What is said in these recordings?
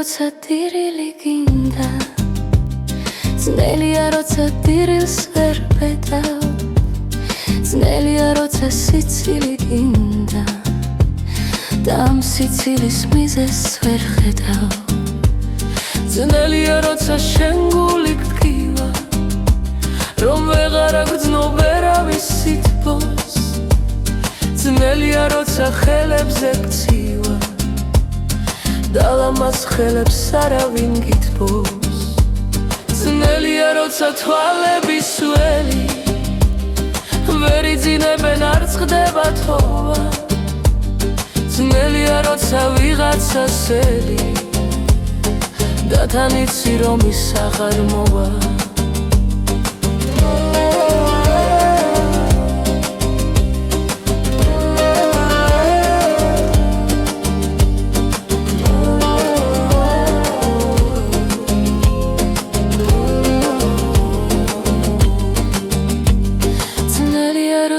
როცა ტირილი გინდა ძნელია როცა ტირილს ვერ პეტავ ძნელია როცა სიცილი გინდა და ამ სიცილის მიზეზს ვერ ხედავ ძნელია როცა შენ გული გტკივა რომ ვეღარ აგრძნობ ვერავის სითბოს ძნელია როცა ხელებზე გცივა და ლამაზ ხელებს არავინ გითბოს ძნელია როცა თვალები სველი ვერ იძინებენ არ წყდება თოვა ძნელია როცა ვიღაცა სელი და თან იცი რომ ის აღარ მოვა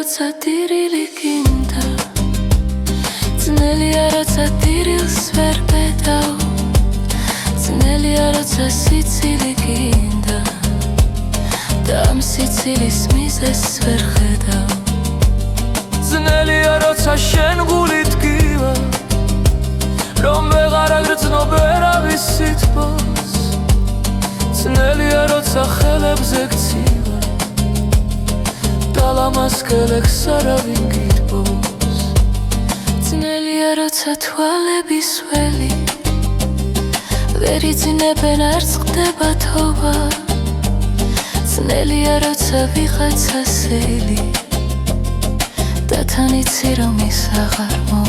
როცა ტირილი გინდა ძნელია როცა ტირილს ვერ პეტავ ძნელია როცა სიცილი გინდა და ამ სიცილის მიზეზს ვერ ხედავ ძნელია როცა შენ გული ტკივა რომ ვეღარ აგრძნობ ვერავის სითბოს ძნელია როცა ხელებზე გცივა და ლამაზ ხელებს არავინ გითბოს ძნელია როცა თვალები სველი ვერ იძინებენ არ წყდება თოვა ძნელია როცა ვიღაცა სელი და თან იცი რომ ის აღარ მოვა